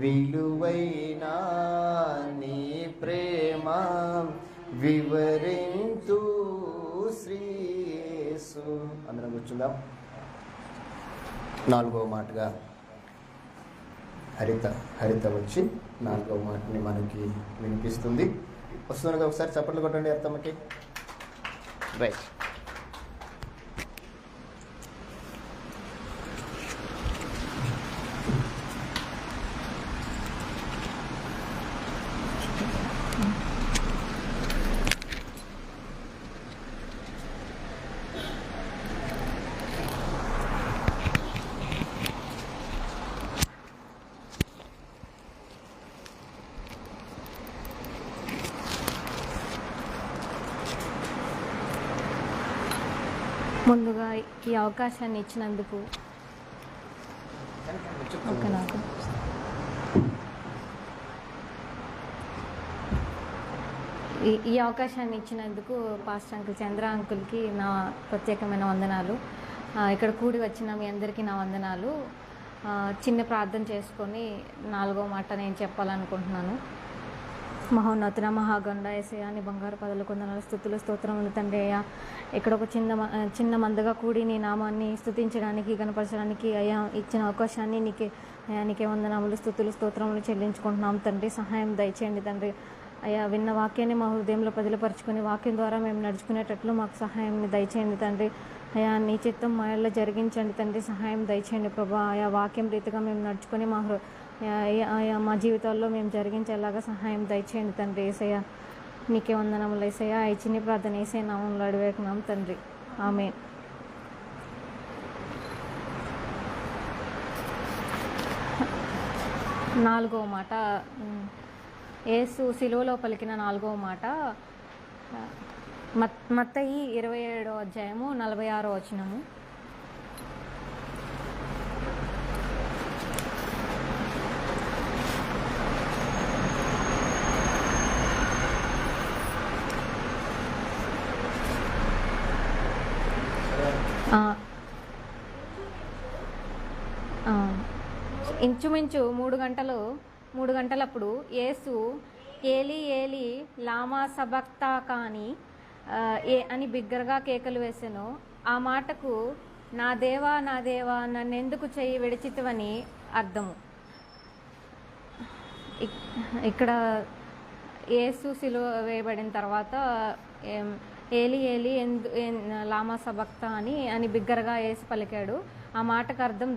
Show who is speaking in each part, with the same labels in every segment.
Speaker 1: విలువైన నీ ప్రేమ వివరించు శ్రీయేసు. అందరం కూర్చుందాం. 4వ మాటగా హరిత వచ్చి 4వ మాటని మనకి వినిపిస్తుంది. వస్తున్నగా ఒకసారి చప్పట్లు కొట్టండి అత్తమ్మకి. రైట్.
Speaker 2: ముందుగా ఈ అవకాశాన్ని ఇచ్చినందుకు ఈ అవకాశాన్ని ఇచ్చినందుకు పాస్టర్ అంకుల్ చంద్ర అంకుల్కి నా ప్రత్యేకమైన వందనాలు. ఇక్కడ కూడి వచ్చిన మీ అందరికీ నా వందనాలు. చిన్న ప్రార్థన చేసుకొని 4వ మాట నేను చెప్పాలనుకుంటున్నాను. మహోన్నతున మహాగండ యేసయ్య నీ బంగారు పదలు కొందనాలు స్తుతులు స్తోత్రములు తండ్రి అయ్యా. ఇక్కడ ఒక చిన్న మందగా కూడి నీ నామాన్ని స్తుతించడానికి గణపరచడానికి అయ్యా ఇచ్చిన అవకాశాన్ని నీకే వందనాములు స్తుతులు స్తోత్రములు చెల్లించుకుంటున్నాం తండ్రి. సహాయం దయచేయండి తండ్రి అయ్యా. విన్న వాక్యాన్ని మా హృదయంలో పదిలపరుచుకొని వాక్యం ద్వారా మేము నడుచుకునేటట్లు మాకు సహాయం దయచేయండి తండ్రి అయ్యా. నీ చిత్తం మాయల్లో జరిగించండి తండ్రి. సహాయం దయచేయండి ప్రభా. ఆయా వాక్యం రీతిగా మేము నడుచుకొని మా జీవితాల్లో మేము జరిగించేలాగా సహాయం దయచేయండి తండ్రి యేసయ్య. నీకే వందనములు యేసయ్య. ఈ చిన్ని ప్రార్థన యేసయ్య నామములో అడివేకున్నాం తండ్రి. ఆమేన్. నాలుగవ మాట యేసు సిలువలో పలికిన 4వ మాట మత్తయి 27వ అధ్యాయము 46వ వచనము. ఇంచుమించు 3 గంటలప్పుడు యేసు ఏలి ఏలి లామా సబక్తాకాని అని బిగ్గరగా కేకలు వేసెను. ఆ మాటకు నా దేవా నా దేవా నన్నెందుకు చెయ్యి విడిచితివని అర్థము. ఇక్కడ యేసు సిలువ వేయబడిన తర్వాత ఏలి ఏలి లామా సబక్తా అని బిగ్గరగా యేసు పలికాడు. ఆ మాటకు అర్థం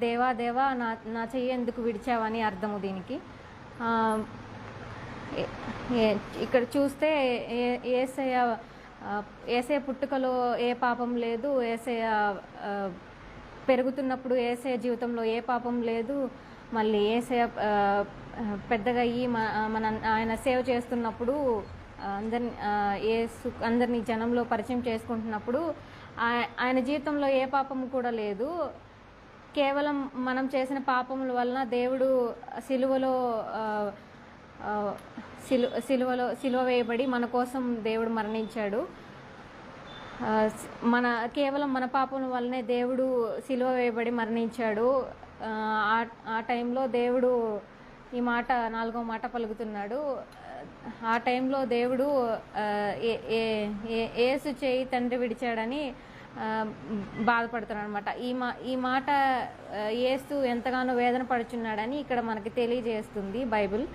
Speaker 2: దేవా దేవా నా చెయ్యి ఎందుకు విడిచావని అర్థము దీనికి. ఇక్కడ చూస్తే యేసయ్య పుట్టుకలో ఏ పాపం లేదు. యేసయ్య పెరుగుతున్నప్పుడు యేసయ్య జీవితంలో ఏ పాపం లేదు. మళ్ళీ యేసయ్య పెద్దగా ఆయన సేవ చేస్తున్నప్పుడు అందరినీ జనంలో పరిచయం చేసుకుంటున్నప్పుడు ఆయన జీవితంలో ఏ పాపము కూడా లేదు. కేవలం మనం చేసిన పాపముల వలన దేవుడు సిలువ వేయబడి మన కోసం దేవుడు మరణించాడు. కేవలం మన పాపం వల్లనే దేవుడు సిలువ వేయబడి మరణించాడు. ఆ టైంలో దేవుడు ఈ మాట 4వ మాట పలుకుతున్నాడు. ఆ టైంలో దేవుడు యేసు చేయి తండ్రి విడిచాడని బాధపడుతున్నాడు అనమాట. ఈ మాట యేసు ఎంతగానో వేదన పడుచున్నాడని ఇక్కడ మనకి తెలియజేస్తుంది బైబిల్.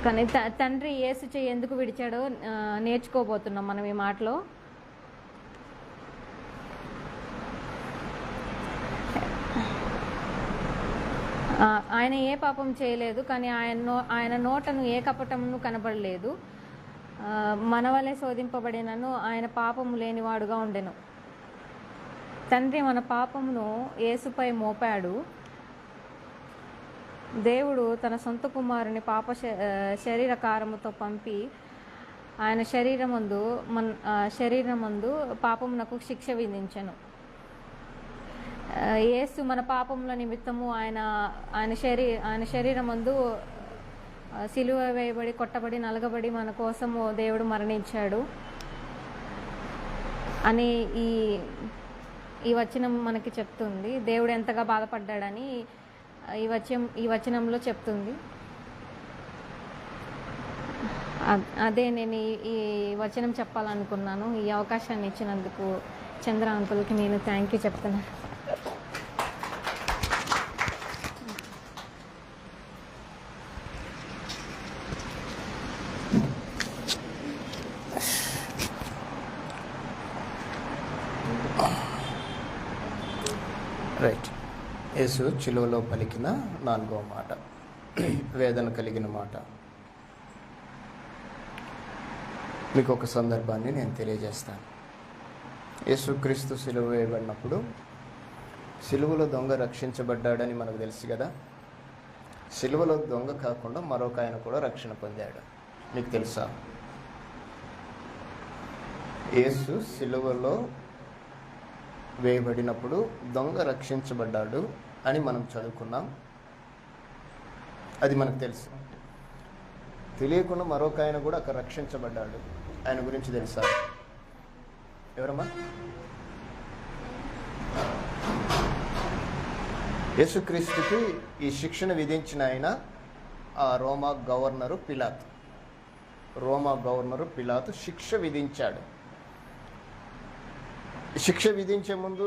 Speaker 2: కానీ తండ్రి యేసు చేయి ఎందుకు విడిచాడో నేర్చుకోబోతున్నాం మనం ఈ మాటలో. ఆయన ఏ పాపం చేయలేదు, కానీ ఆయన నోటను ఏ కపటమును కనబడలేదు. మన వలె శోధింపబడినను ఆయన పాపము లేనివాడుగా ఉండెను. తండ్రి మన పాపమును యేసుపై మోపాడు. దేవుడు తన సొంత కుమారుని పాప శరీరకారముతో పంపి ఆయన శరీరమందు పాపమునకు శిక్ష విధించెను. యేసు మన పాపముల నిమిత్తము ఆయన శరీరమందు సిలువ వేయబడి కొట్టబడి నలగబడి మన కోసము దేవుడు మరణించాడు అని ఈ వచనం మనకి చెప్తుంది. దేవుడు ఎంతగా బాధపడ్డాడని ఈ వచనంలో చెప్తుంది. అదే నేను ఈ వచనం చెప్పాలనుకున్నాను. ఈ అవకాశాన్ని ఇచ్చినందుకు చంద్ర అంకుల్కి నేను థ్యాంక్ యూ చెప్తున్నాను.
Speaker 1: రైట్. యేసు చిలువలో పలికిన 4వ మాట, వేదన కలిగిన మాట. మీకు ఒక సందర్భాన్ని నేను తెలియజేస్తాను. యేసుక్రీస్తు సిలువ వేయబడినప్పుడు సిలువలో దొంగ రక్షించబడ్డాడని మనకు తెలుసు కదా. సిలువలో దొంగ కాకుండా మరొక ఆయన కూడా రక్షణ పొందాడు. మీకు తెలుసా? యేసు సిలువలో వేయబడినప్పుడు దొంగ రక్షించబడ్డాడు అని మనం చదువుకున్నాం. అది మనకు తెలుసు. తెలియకుండా మరొక ఆయన కూడా అక్కడ రక్షించబడ్డాడు. ఆయన గురించి తెలుసా? ఎవరమ్మా? యేసుక్రీస్తుకి ఈ శిక్షణ విధించిన ఆయన ఆ రోమా గవర్నరు పిలాతు శిక్ష విధించాడు. శిక్ష విధించే ముందు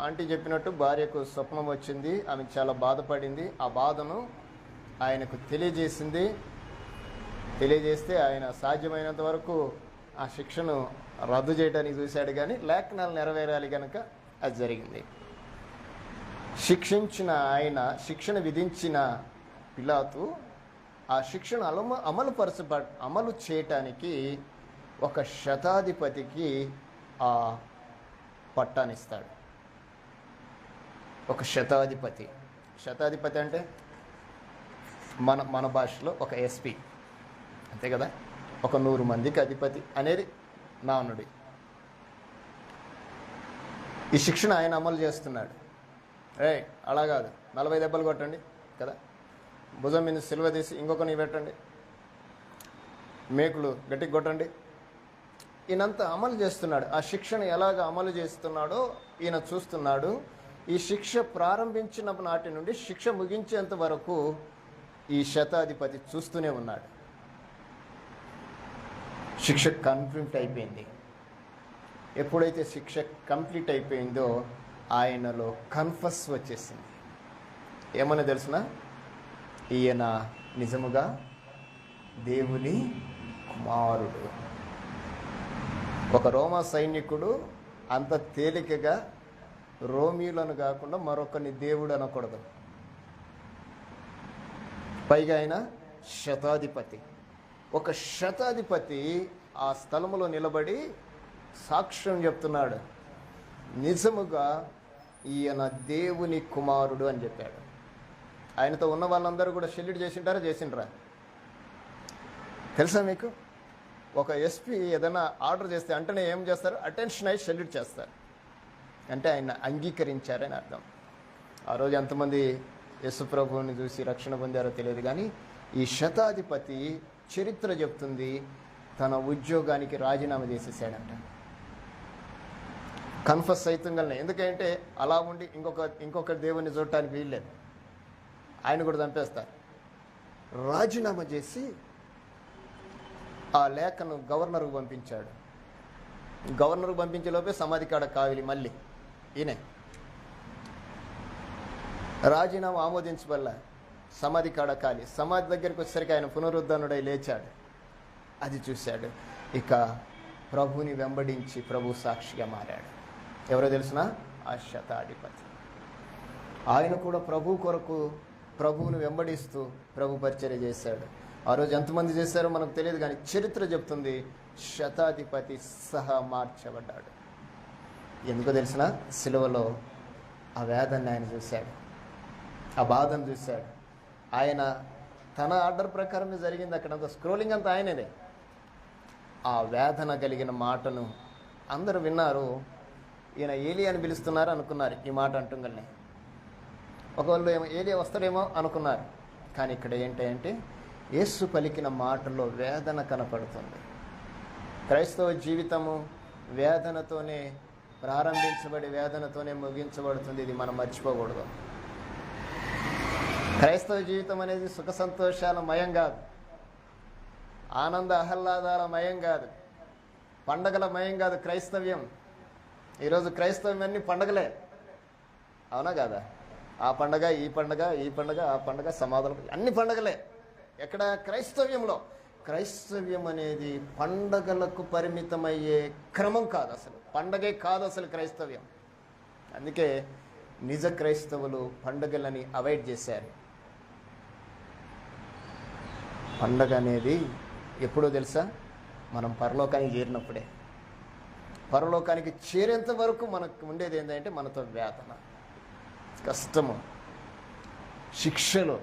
Speaker 1: ఆంటీ చెప్పినట్టు భార్యకు స్వప్నం వచ్చింది. ఆమె చాలా బాధపడింది. ఆ బాధను ఆయనకు తెలియజేస్తే ఆయన సాధ్యమైనంత వరకు ఆ శిక్షను రద్దు చేయడానికి చూశాడు. కానీ లేఖనాలు నెరవేరాలి కనుక అది జరిగింది. శిక్షణ విధించిన పిలాతు ఆ శిక్షను అమలు చేయటానికి ఒక శతాధిపతికి ఆ పట్టానిస్తాడు. ఒక శతాధిపతి అంటే మన భాషలో ఒక ఎస్పీ, అంతే కదా. ఒక 100 మందికి అధిపతి అనేది నానుడి. ఈ శిక్షణ ఆయన అమలు చేస్తున్నాడు. అలా కాదు, 40 దెబ్బలు కొట్టండి కదా, భుజం మీద సిలువ తీసి ఇంకొకరిని పెట్టండి, మేకులు గట్టిగా కొట్టండి. ఈయనంతా అమలు చేస్తున్నాడు. ఆ శిక్షణ ఎలాగ అమలు చేస్తున్నాడో ఈయన చూస్తున్నాడు. ఈ శిక్ష ప్రారంభించిన నాటి నుండి శిక్ష ముగించేంత వరకు ఈ శతాధిపతి చూస్తూనే ఉన్నాడు. శిక్ష కంప్లీట్ అయిపోయింది. ఎప్పుడైతే శిక్ష కంప్లీట్ అయిపోయిందో ఆయనలో కన్ఫస్ వచ్చేసింది. ఏమని తెలిసిన? ఈయన నిజముగా దేవుని కుమారుడు. ఒక రోమా సైనికుడు అంత తేలికగా రోమీలను కాకుండా మరొకరిని దేవుడు అనకూడదు. పైగా ఆయన శతాధిపతి. ఒక శతాధిపతి ఆ స్థలములో నిలబడి సాక్ష్యం చెప్తున్నాడు, నిజముగా ఈయన దేవుని కుమారుడు అని చెప్పాడు. ఆయనతో ఉన్న వాళ్ళందరూ కూడా సెల్యూట్ చేసిండ్రా? తెలుసా మీకు? ఒక ఎస్పీ ఏదైనా ఆర్డర్ చేస్తే అంటేనే ఏం చేస్తారు? అటెన్షన్ అయ్యి సెల్యూట్ చేస్తారు. అంటే ఆయన అంగీకరించారని అర్థం. ఆ రోజు ఎంతమంది యేసు ప్రభువుని చూసి రక్షణ పొందారో తెలియదు, కానీ ఈ శతాధిపతి చరిత్ర చెప్తుంది తన ఉద్యోగానికి రాజీనామా చేసేసాడంట. కన్ఫస్ అవుతుందనే. ఎందుకంటే అలా ఉండి ఇంకొక దేవుని చూడటానికి వీల్లేదు, ఆయన కూడా చంపేస్తారు. రాజీనామా చేసి ఆ లేఖను గవర్నర్కు పంపించాడు. గవర్నర్కు పంపించే లోపే సమాధి కాడ కావిలి మళ్ళీ ఈయనే రాజీనామా ఆమోదించబల్ల సమాధి కాడ కాలి. సమాధి దగ్గరికి వచ్చేసరికి ఆయన పునరుద్ధరణుడై లేచాడు. అది చూశాడు. ఇక ప్రభుని వెంబడించి ప్రభు సాక్షిగా మారాడు. ఎవరో తెలిసిన? ఆ శతాధిపతి. ఆయన కూడా ప్రభు కొరకు ప్రభువుని వెంబడిస్తూ ప్రభు పరిచర్య చేశాడు. ఆ రోజు ఎంతమంది చేశారో మనకు తెలియదు, కానీ చరిత్ర చెప్తుంది శతాధిపతి సహా మార్చబడ్డాడు. ఎందుకో తెలిసిన? సిలువలో ఆ వేదనని ఆయన చూశాడు, ఆ బాధను చూశాడు. ఆయన తన ఆర్డర్ ప్రకారమే జరిగింది. అక్కడంతా స్క్రోలింగ్ అంతా ఆయనదే. ఆ వేదన కలిగిన మాటను అందరూ విన్నారు. ఈయన ఏలియా అని పిలుస్తున్నారు అనుకున్నారు ఈ మాట అంటుంగల్నే. ఒకవేళ ఏమో ఏలియా వస్తాడేమో అనుకున్నారు. కానీ ఇక్కడ ఏంటంటే యేసు పలికిన మాటలో వేదన కనపడుతుంది. క్రైస్తవ జీవితము వేదనతోనే ప్రారంభించబడి వేదనతోనే ముగించబడుతుంది. ఇది మనం మర్చిపోకూడదు. క్రైస్తవ జీవితం అనేది సుఖ సంతోషాల మయం కాదు, ఆనంద ఆహ్లాదాల మయం కాదు, పండగల మయం కాదు క్రైస్తవ్యం. ఈరోజు క్రైస్తవ్యం అన్ని పండగలే, అవునా కాదా? ఆ పండగ ఈ పండగ, ఈ పండగ ఆ పండగ, సమాధులు, అన్ని పండగలే. ఎక్కడ? క్రైస్తవ్యంలో. క్రైస్తవ్యం అనేది పండగలకు పరిమితమయ్యే క్రమం కాదు, అసలు పండగే కాదు అసలు క్రైస్తవ్యం. అందుకే నిజ క్రైస్తవులు పండగలని అవాయిడ్ చేశారు. పండగ అనేది ఎప్పుడో తెలుసా? మనం పరలోకానికి చేరినప్పుడే. పరలోకానికి చేరేంత వరకు మనకు ఉండేది ఏంటంటే మనతో వేదన, కష్టము, శిక్షలు,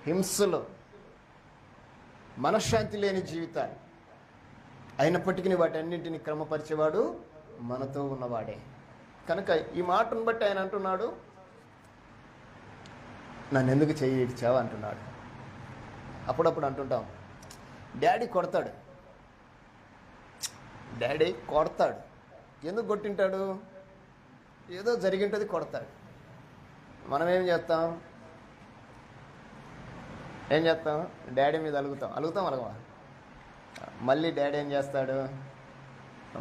Speaker 1: హింసలు, మనశ్శాంతి లేని జీవితాలు. అయినప్పటికీ వాటన్నింటినీ క్రమపరిచేవాడు మనతో ఉన్నవాడే. కనుక ఈ మాటను బట్టి ఆయన అంటున్నాడు, నన్ను ఎందుకు చెయ్యి ఇడ్చావు అంటున్నాడు. అప్పుడప్పుడు అంటుంటాం, డాడీ కొడతాడు, డాడీ కొడతాడు. ఎందుకు కొట్టింటాడు? ఏదో జరిగింటుంది, కొడతాడు. మనం ఏం చేస్తాం? డాడీ మీద అలుగుతాం అలగవా? మళ్ళీ డాడీ ఏం చేస్తాడు?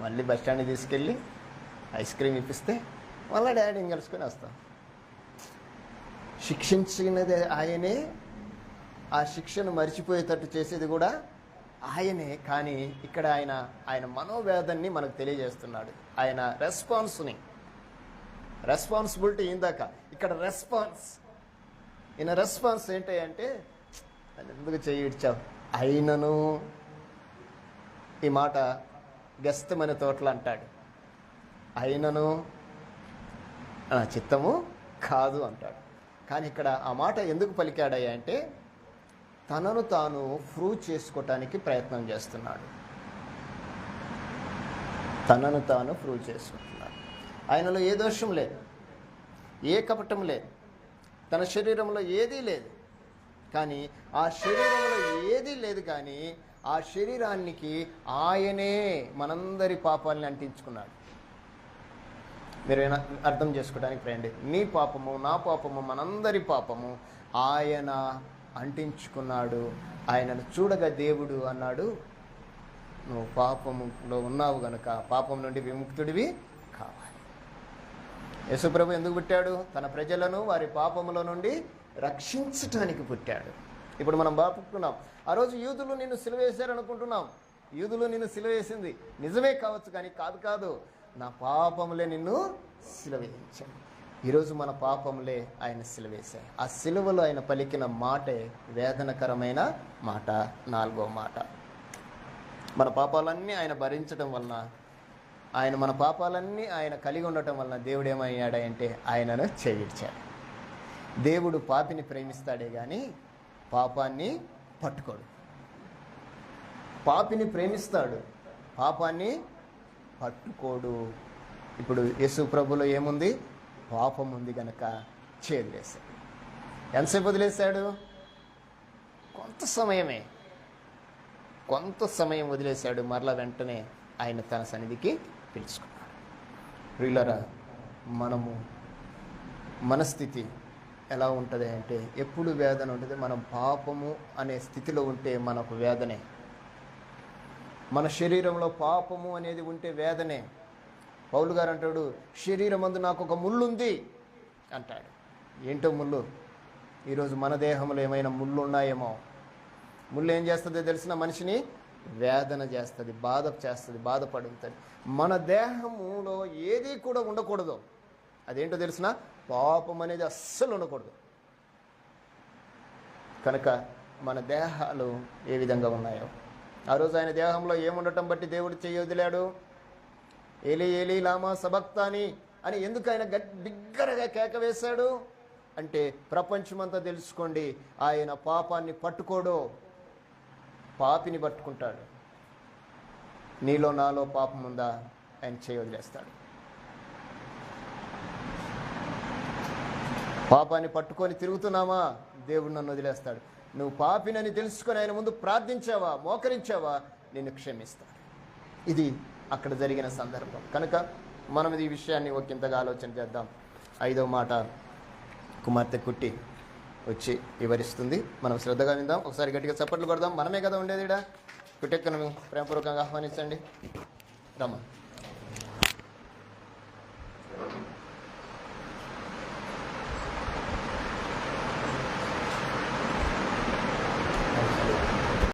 Speaker 1: మళ్ళీ బస్ స్టాండ్కి తీసుకెళ్ళి ఐస్ క్రీమ్ ఇప్పిస్తే మళ్ళీ డాడీని కలుసుకొని వస్తాం. శిక్షించినది ఆయనే, ఆ శిక్షను మర్చిపోయేటట్టు చేసేది కూడా ఆయనే. కానీ ఇక్కడ ఆయన మనోవేదన్ని మనకు తెలియజేస్తున్నాడు. ఆయన రెస్పాన్సిబిలిటీ ఇందాక, ఇక్కడ రెస్పాన్స్ ఏంటి అంటే, ఎందుకు చెయ్యి ఇడ్చావు? అయినను, ఈ మాట గెస్తమనే తోటలు అంటాడు, అయినను నా చిత్తము కాదు అంటాడు. కానీ ఇక్కడ ఆ మాట ఎందుకు పలికాడయ్యా అంటే, తనను తాను ప్రూవ్ చేసుకోవటానికి ప్రయత్నం చేస్తున్నాడు. తనను తాను ప్రూవ్ చేసుకుంటున్నాడు. ఆయనలో ఏ దోషం లేదు, ఏ కపటం లేదు, తన శరీరంలో ఏదీ లేదు. కానీ ఆ శరీరంలో ఏదీ లేదు, కానీ ఆ శరీరానికి ఆయనే మనందరి పాపాలని అంటించుకున్నాడు. మీరు అర్థం చేసుకోవడానికి ప్రయండి. నీ పాపము, నా పాపము, మనందరి పాపము ఆయన అంటించుకున్నాడు. ఆయనను చూడగా దేవుడు అన్నాడు, నువ్వు పాపములో ఉన్నావు గనుక పాపం నుండి విముక్తుడివి కావాలి. యేసుప్రభు ఎందుకు పుట్టాడు? తన ప్రజలను వారి పాపముల నుండి రక్షించటానికి పుట్టాడు. ఇప్పుడు మనం బాపుకున్నాం. ఆ రోజు యూదులు నిన్ను సిలువేశారనుకుంటున్నాం. యూదులు నిన్ను సిలువేసింది నిజమే కావచ్చు, కానీ కాదు, నా పాపములే నిన్ను సిలువేయించాను. ఈరోజు మన పాపములే ఆయన సిలువేశాయి. ఆ సిలువలో ఆయన పలికిన మాటే వేదనకరమైన మాట, 4వ మాట. మన పాపాలన్నీ ఆయన భరించడం వలన, మన పాపాలన్నీ ఆయన కలిగి ఉండటం వలన దేవుడు ఏమయ్యాడంటే ఆయనను చేయించాడు. దేవుడు పాపిని ప్రేమిస్తాడే కానీ పాపాన్ని పట్టుకోడు. పాపిని ప్రేమిస్తాడు, పాపాన్ని పట్టుకోడు. ఇప్పుడు యేసు ప్రభులో ఏముంది? పాపం ఉంది గనక చేదిలేశాడు. ఎంతసేపు వదిలేశాడు? కొంత సమయం వదిలేశాడు. మరలా వెంటనే ఆయన తన సన్నిధికి పిలుచుకున్నాడు. ప్రియులారా, మన స్థితి ఎలా ఉంటుంది అంటే, ఎప్పుడు వేదన ఉంటుంది. మనం పాపము అనే స్థితిలో ఉంటే మనకు వేదనే. మన శరీరంలో పాపము అనేది ఉంటే వేదనే. పౌలు గారు అంటాడు, శరీరమందు నాకు ఒక ముళ్ళు ఉంది అంటాడు. ఏంటో ముళ్ళు? ఈరోజు మన దేహంలో ఏమైనా ముళ్ళు ఉన్నాయేమో. ముళ్ళు ఏం చేస్తుందో తెలిసిన మనిషిని వేదన చేస్తుంది, బాధ చేస్తుంది, బాధపడుతుంది. మన దేహములో ఏది కూడా ఉండకూడదు. అదేంటో తెలిసిన? పాపం అనేది అస్సలు ఉండకూడదు. కనుక మన దేహాలు ఏ విధంగా ఉన్నాయో, ఆ రోజు ఆయన దేహంలో ఏముండటం బట్టి దేవుడు చెయ్యి వదిలాడు. ఏలీ ఏలీ లామా సబక్తాని అని ఎందుకు ఆయన బిగ్గరగా కేక వేశాడు అంటే, ప్రపంచమంతా తెలుసుకోండి, ఆయన పాపాన్ని పట్టుకోడు, పాపిని పట్టుకుంటాడు. నీలో నాలో పాపం ఉందా? ఆయన చెయ్యి వదిలేస్తాడు. పాపాన్ని పట్టుకొని తిరుగుతున్నామా? దేవుడు నన్ను వదిలేస్తాడు. నువ్వు పాపినని తెలుసుకొని ఆయన ముందు ప్రార్థించావా, మోకరించావా, నిన్ను క్షమిస్తాడు. ఇది అక్కడ జరిగిన సందర్భం. కనుక మనం ఈ విషయాన్ని ఒకంతగా ఆలోచన చేద్దాం. 5వ మాట, కుమార్తె కుట్టి వచ్చి వివరిస్తుంది. మనం శ్రద్ధగా విందాం. ఒకసారి గట్టిగా చప్పట్లు కొడదాం. మనమే కదా ఉండేది ఇడా. కుటెక్కను ప్రేమపూర్వకంగా ఆహ్వానించండి. రమ్మ.